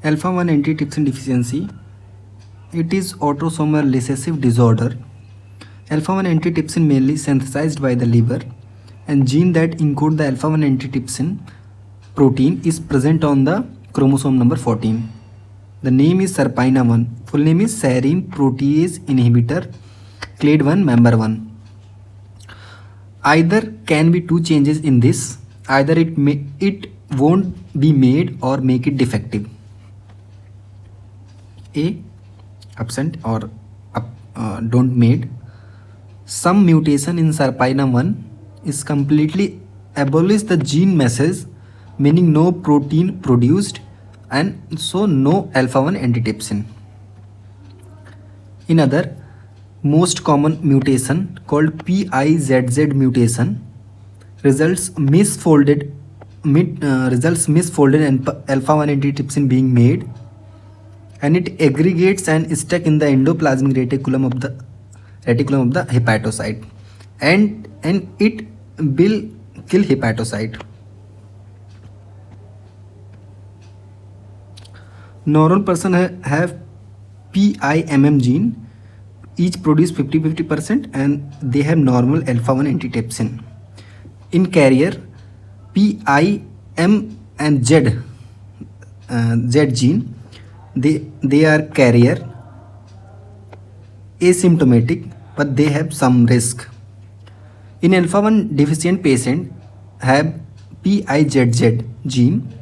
Alpha 1 antitrypsin deficiency. It is autosomal recessive disorder. Alpha 1 antitrypsin mainly synthesized by the liver, and gene that encode the alpha 1 antitrypsin protein is present on the chromosome number 14. The name is SERPINA1. Full name is serine protease inhibitor clade 1 member 1. Either can be two changes in this. Either it won't be made or make it defective. A, absent or don't made. Some mutation in SERPINA1 is completely abolish the gene message, meaning no protein produced and so no alpha 1 antitrypsin. In other most common mutation called PIZZ mutation results misfolded and alpha 1 antitrypsin being made, and it aggregates and is stuck in the endoplasmic reticulum of the hepatocyte, and it will kill hepatocyte. Normal person have PIMM gene, each produce 50-50%, and they have normal alpha 1 antitrypsin. In carrier, PIM and Z gene, they are carrier, asymptomatic, but they have some risk. In alpha 1 deficient patient have PIZZ gene,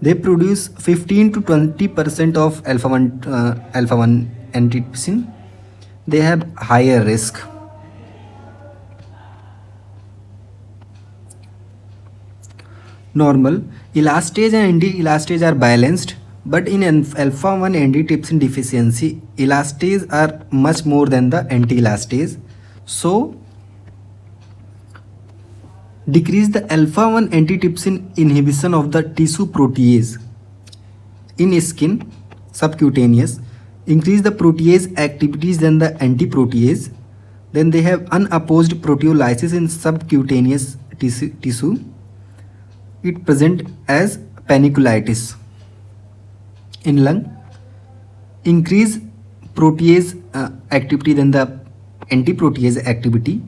they produce 15-20% of alpha 1 antitrypsin. They have higher risk. Normal elastase and anti-elastase are balanced, but in alpha 1 antitrypsin deficiency, elastase are much more than the anti-elastase. So decrease the alpha 1 antitrypsin inhibition of the tissue protease in skin, subcutaneous, increase the protease activities than the anti-protease. Then they have unopposed proteolysis in subcutaneous tissue. It present as panniculitis. In lung, increase protease activity than the anti-protease activity.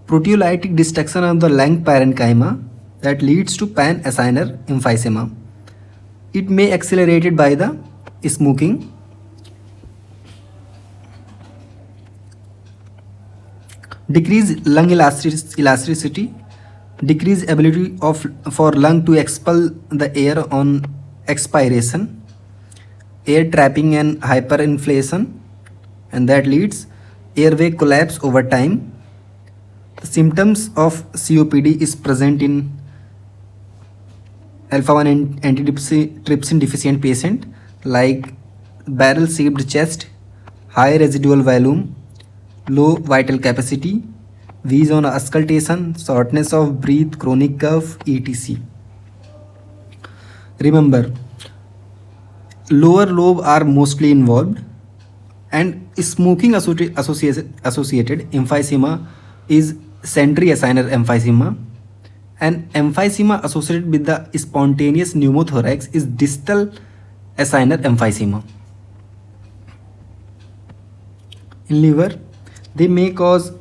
Proteolytic destruction of the lung parenchyma that leads to pan-acinar emphysema. It may accelerated by the smoking. Decrease lung elasticity, decrease ability for lung to expel the air on expiration, air trapping and hyperinflation, and that leads airway collapse over time. The symptoms of COPD is present in alpha 1 antitrypsin deficient patient, like barrel shaped chest, high residual volume, low vital capacity, wheeze on auscultation, shortness of breath, chronic cough, etc. Remember, lower lobe are mostly involved, and smoking associated emphysema is centri-acinar emphysema, and emphysema associated with the spontaneous pneumothorax is distal acinar emphysema. In liver, they may cause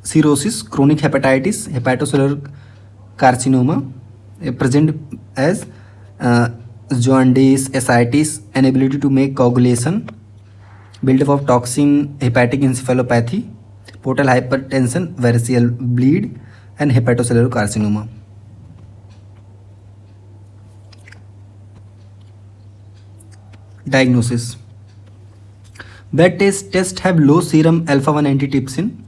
cirrhosis, chronic hepatitis, hepatocellular carcinoma, present as jaundice, ascites, inability to make coagulation, buildup of toxin, hepatic encephalopathy, portal hypertension, variceal bleed, and hepatocellular carcinoma. Diagnosis. Blood test have low serum alpha 1 antitrypsin.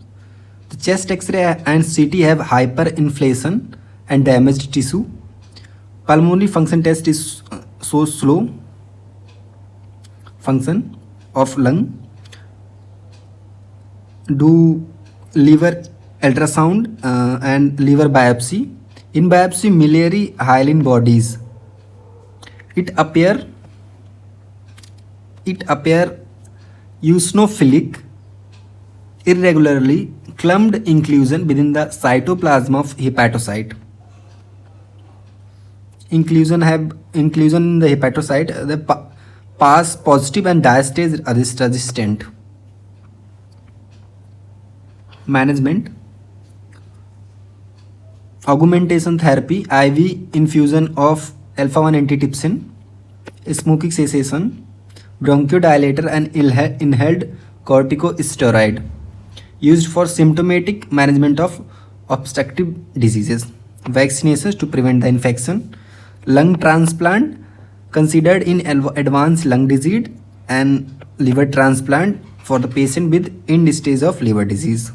The chest X-ray and CT have hyperinflation and damaged tissue. Pulmonary function test is so slow function of lung. Do liver ultrasound and liver biopsy. In biopsy, miliary hyaline bodies. It appear eosinophilic, irregularly clumped inclusion within the cytoplasm of hepatocyte. Inclusion in the hepatocyte, pass positive and diastase resistant. Management: augmentation therapy, IV infusion of alpha-1 antitrypsin, smoking cessation, bronchodilator and inhaled corticosteroid used for symptomatic management of obstructive diseases. Vaccinations to prevent the infection. Lung transplant considered in advanced lung disease, and liver transplant for the patient with end stage of liver disease.